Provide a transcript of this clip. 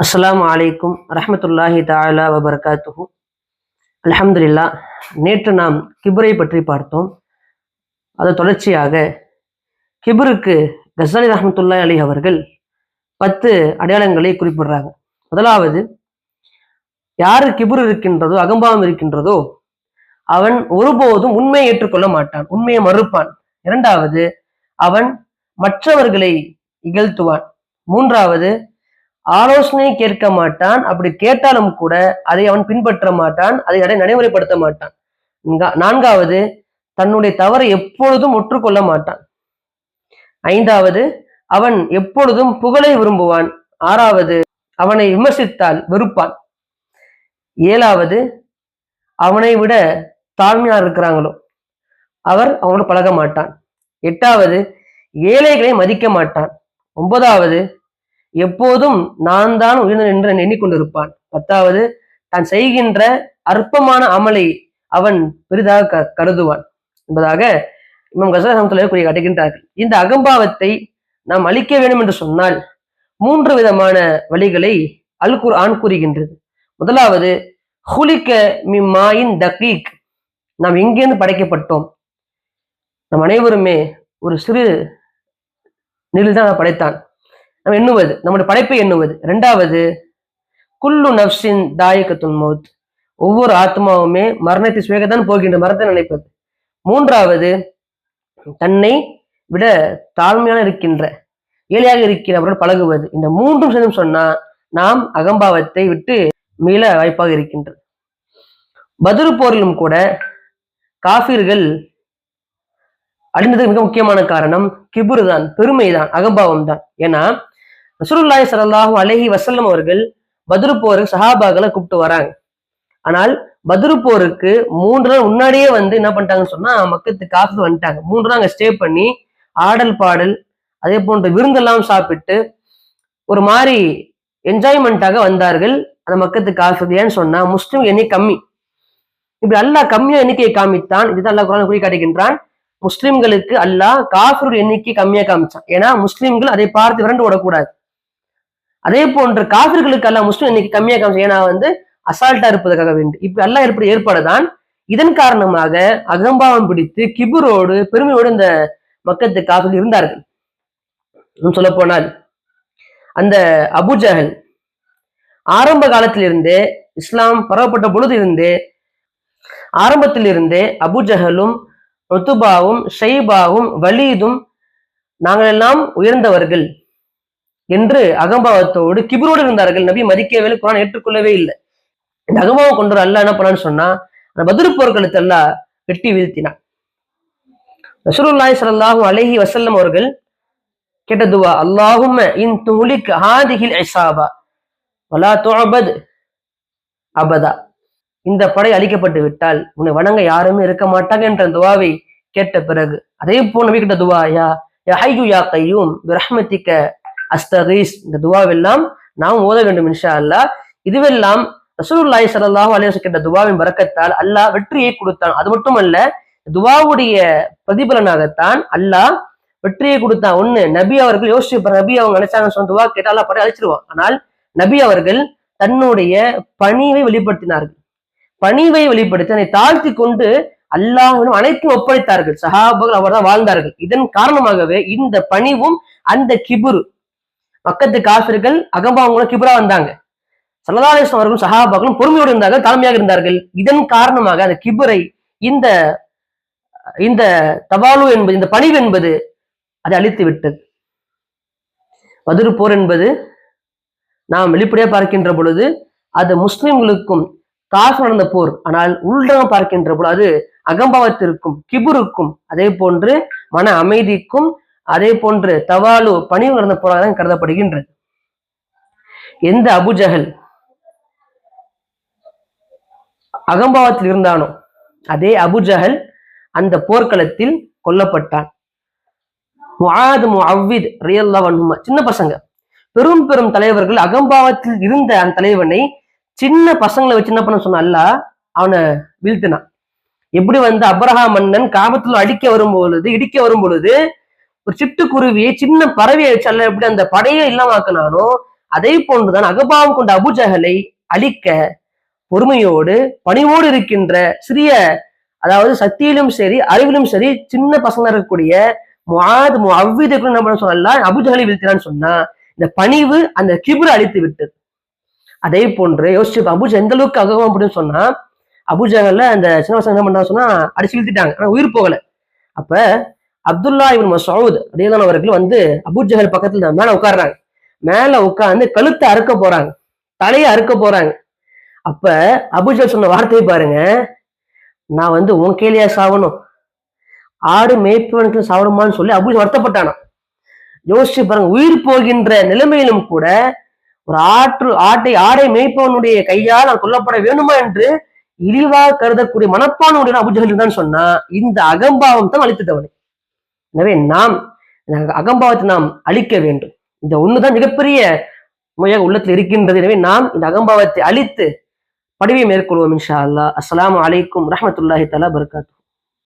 அஸ்ஸலாமு அலைக்கும் ரஹ்மத்துல்லாஹி தஆலா வபரகாத்துஹு. அல்ஹம்துலில்லாஹ். நேற்று நாம் கிபுரை பற்றி பார்த்தோம். அது தொடர்ச்சியாக கிபுருக்கு கஸ்ஸாலி ரஹ்மத்துல்லாஹி அலைஹி அவர்கள் 10 அடையாளங்களை குறிப்பிடுறாங்க. முதலாவது, யாரு கிபுர் இருக்கின்றதோ, அகம்பாவம் இருக்கின்றதோ, அவன் ஒருபோதும் உண்மையை ஏற்றுக்கொள்ள மாட்டான், உண்மையை மறுப்பான். இரண்டாவது, அவன் மற்றவர்களை இகழ்த்துவான். மூன்றாவது, ஆலோசனை கேட்க மாட்டான். அப்படி கேட்டாலும் கூட அதை அவன் பின்பற்ற மாட்டான், அதை நடைமுறைப்படுத்த மாட்டான். நான்காவது, தன்னுடைய தவறை எப்பொழுதும் ஒற்றுக்கொள்ள மாட்டான். ஐந்தாவது, அவன் எப்பொழுதும் புகழை விரும்புவான். ஆறாவது, அவனை விமர்சித்தால் வெறுப்பான். ஏழாவது, அவனை விட தாழ்மையார் இருக்கிறாங்களோ அவர் அவனோட பழக மாட்டான். எட்டாவது, ஏழைகளை மதிக்க மாட்டான். ஒன்பதாவது, எப்போதும் நான் தான் உயர்ந்தவன் என்று எண்ணிக்கொண்டிருப்பான். பத்தாவது, தான் செய்கின்ற அற்பமான அமலை அவன் பெரிதாக கருதுவான் என்பதாக இமாம் கஸ்ஸாலி ரஹ்மத்துல்லாஹி அலைஹி காட்டுகின்றார்கள். இந்த அகம்பாவத்தை நாம் அழிக்க வேண்டும் என்று சொன்னால் 3 விதமான வழிகளை அல் குர்ஆன் கூறுகின்றது. முதலாவது, ஹுலிக மின் மாயின் தகீக், நாம் எங்கேருந்து படைக்கப்பட்டோம்? நம் அனைவருமே ஒரு சிறு நீரில் தான் படைத்தான். நம்ம எண்ணுவது, நம்முடைய படைப்பை எண்ணுவது. இரண்டாவது, குல்லு நஃப்ஸின் தாயிகத்துல் மௌத், ஒவ்வொரு ஆத்மாவுமே மரணத்தை சுவைக்கத்தான் போகின்ற, மரணத்தை நினைப்பது. மூன்றாவது, தன்னை விட தாழ்மையான இருக்கின்ற, ஏழையாக இருக்கிறவர்கள் பழகுவது. இந்த மூன்றும் சேர்ந்து சொன்னா நாம் அகம்பாவத்தை விட்டு மீள வாய்ப்பாக இருக்கின்றது. பத்ர் போரிலும் கூட காஃபிர்கள் அழிந்ததுக்கு மிக முக்கியமான காரணம் கிபுர் தான், பெருமைதான், அகம்பாவம் தான். ஏன்னா ரசூலுல்லாஹி ஸல்லல்லாஹு அலைஹி வஸல்லம் அவர்கள் பத்ர் போருக்கு சஹாபாக்களை கூப்பிட்டு வராங்க. ஆனால் பத்ர் போருக்கு 3 நாள் முன்னாடியே என்ன பண்ணிட்டாங்கன்னு சொன்னா, மக்கத்து காஃபிர் வந்துட்டாங்க. 3 நாள் அங்க ஸ்டே பண்ணி ஆடல் பாடல் அதே போன்ற விருந்தெல்லாம் சாப்பிட்டு ஒரு மாதிரி என்ஜாய்மெண்ட்டாக வந்தார்கள் அந்த மக்கத்து காஃபிர். ஏன்னு சொன்னா முஸ்லிம் எண்ணிக்கை கம்மி. இப்படி அல்லாஹ் கம்மியா எண்ணிக்கையை காமித்தான். இதுதான் அல்லாஹ் குர்ஆன்ல குறி காட்டுகின்றான். முஸ்லிம்களுக்கு அல்லாஹ் காஃபிர் எண்ணிக்கை கம்மியா காமிச்சான். ஏன்னா முஸ்லிம்கள் அதை பார்த்து விரண்டு விடக்கூடாது. அதே போன்று காஃபிர்களுக்கு அல்லாஹ் முஸ்லிம் எண்ணிக்கை கம்மியா காமிச்சான். ஏன்னா அசால்ட்டா இருப்பதற்காக வேண்டி. இப்ப அல்லாஹ் ஏற்பட்ட ஏற்பாடுதான். இதன் காரணமாக அகம்பாவம் பிடித்து கிபுரோடு பெருமையோடு இந்த மக்கத்து காஃபிர் இருந்தார்கள். சொல்ல போனால் அந்த அபூஜஹல் ஆரம்ப காலத்திலிருந்தே, இஸ்லாம் பரவப்பட்ட பொழுது இருந்தே, ஆரம்பத்திலிருந்தே அபூஜஹலும் உத்பாவும் ஷைபாவும் வலீதும் நாங்கள் எல்லாம் உயர்ந்தவர்கள் என்று அகம்பாவத்தோடு கிபுரோடு இருந்தார்கள். நபி மதிக்கவே, குர்ஆன் ஏற்றுக்கொள்ளவே இல்லை. இந்த அகம்பாவம் கொண்டு அல்லாஹ் என்ன பண்ணான்னு சொன்னா, அந்த பத்ர் போர்க்களத்தை எல்லாம் வெட்டி வீழ்த்தினான். ரசூலுல்லாஹி ஸல்லல்லாஹு அலைஹி வஸல்லம் அவர்கள் கேட்ட துவா, அல்லாஹும்ம இன் துஹ்லிக் ஹாதிஹில் இஸாபா வலா துஅபத் அபதா, இந்த படை அழிக்கப்பட்டு விட்டால் உன்னை வணங்க யாருமே இருக்க மாட்டாங்க என்ற துவாவை கேட்ட பிறகு அதே போல் நபி கிட்ட துவா, யா ஹய்யு யா கய்யூம் பிரஹ்மதிக அஸ்தகீஸ், இந்த துவாவெல்லாம் நாம் ஓத வேண்டும் இன்ஷா அல்லாஹ். இதுவெல்லாம் ரசூலுல்லாஹி ஸல்லல்லாஹு அலைஹி வஸல்லம் கேட்ட துவாவின் பரக்கத்தால் அல்லாஹ் வெற்றியை கொடுத்தான். அது மட்டுமல்ல, துவாவுடைய பிரதிபலனாகத்தான் அல்லாஹ் வெற்றியை கொடுத்தான். ஒண்ணு, நபி அவர்கள் யோசிச்சு, நபி அவங்க நினைச்சாங்கன்னு சொன்ன துவா கேட்டா அல்லாஹ் படை அழிச்சிருவான். ஆனால் நபி அவர்கள் தன்னுடைய பணிவை வெளிப்படுத்தினார்கள். பணிவை வெளிப்படுத்தி அதை தாழ்த்தி கொண்டு அல்லாஹ்விடம் அனைத்தும் ஒப்படைத்தார்கள். சஹாபாக்கள் அவர்தான் வாழ்ந்தார்கள். இதன் காரணமாகவே இந்த பணிவும் அந்த கிபுர், மக்கத்து காஃபிர்கள் அகம்பாவங்களும் கிபுரா வந்தாங்க. ஸல்லல்லாஹு அலைஹி வஸல்லம் அவர்களும் சஹாபாக்களும் பொறுமையோடு இருந்தார்கள், தாழ்மையாக இருந்தார்கள். இதன் காரணமாக அந்த கிபுரை, இந்த இந்த தவாலு என்பது, இந்த பணிவு என்பது அதை அழித்து விட்டது. பத்ர் போர் என்பது நாம் வெளிப்படையாக பார்க்கின்ற பொழுது அது முஸ்லிம்களுக்கும் காஃபிர் நடந்த போர். ஆனால் உள்ளக பார்க்கின்ற பொழுது அது அகம்பாவத்திற்கும் கிபுருக்கும் அதே போன்று மன அமைதிக்கும் அதே போன்று தவாலு பணிவு நடந்த போராக தான் கருதப்படுகின்றது. எந்த அபூஜஹல் அகம்பாவத்தில் இருந்தானோ அதே அபூஜஹல் அந்த போர்க்களத்தில் கொல்லப்பட்டான். முஆத் முஅவ்வித் ரலியல்லாஹு அன்ஹுமா, சின்ன பசங்க, பெரும் பெரும் தலைவர்கள் அகம்பாவத்தில் இருந்த அந்த தலைவனை சின்ன பசங்களை வச்சு என்ன பண்ண சொன்ன அல்லாஹ் அவனை வீழ்த்தினான். எப்படி அப்ரஹா மன்னன் காபத்துல இடிக்க வரும் பொழுது ஒரு சிட்டுக்குருவியை, சின்ன பறவையை வச்சு அல்ல எப்படி அந்த படையை இல்லாம ஆக்கினானோ, அதே போன்றுதான் அகபாவம் கொண்ட அபூஜஹலை அழிக்க பொறுமையோடு பணிவோடு இருக்கின்ற சிறிய, அதாவது சக்தியிலும் சரி அறிவிலும் சரி சின்ன பசங்க இருக்கக்கூடிய முஆத் முஅவ்விதை என்ன பண்ண சொல்லலாம், அபூஜஹலை வீழ்த்தினான்னு சொன்னா இந்த பணிவு அந்த கிப்ரு அழித்து விட்டது. அதே போன்று யோசிச்சு அபூஜஹல் எந்த அளவுக்கு அகபாவம் அப்படின்னு சொன்னா, அபூஜஹல்ல அந்த சின்ன பசங்க என்ன பண்றாங்க சொன்னா அடிச்சு வீழ்த்திட்டாங்க, ஆனா உயிர் போகல. அப்ப அப்துல்லா இப்னு மஸ்ஊத் ரலியல்லாஹு அவர்கள் வந்து அபூஜஹல் பக்கத்துல மேல உட்கார்றாங்க. மேல உட்கார்ந்து கழுத்தை அறுக்க போறாங்க, தலையை அறுக்க போறாங்க. அப்ப அபூஜஹல் சொன்ன வார்த்தையை பாருங்க, நான் வந்து உன் கையிலேயே சாவணும், ஆடு மேய்ப்பவனுக்கு சாவணுமான்னு சொல்லி அபூஜஹல் வருத்தப்பட்டானா. யோசிச்சு பாருங்க, உயிர் போகின்ற நிலைமையிலும் கூட ஒரு ஆடை மேய்ப்பவனுடைய கையால் நான் கொல்லப்பட வேணுமா என்று இழிவாக கருதக்கூடிய மனப்பானுடைய அபூஜஹல் தான் சொன்னா இந்த அகம்பாவம் தான் அழித்துட்டவனை. எனவே நாம் அகம்பாவத்தை நாம் அழிக்க வேண்டும். இந்த ஒண்ணுதான் மிகப்பெரிய நோயாக உள்ளத்தில் இருக்கின்றது. எனவே நாம் இந்த அகம்பாவத்தை அழித்து படிவை மேற்கொள்வோம் இன்ஷா அல்லாஹ். அஸ்ஸலாமு அலைக்கும் ரஹ்மத்துல்லாஹி தஆலா பரகாத்துஹு.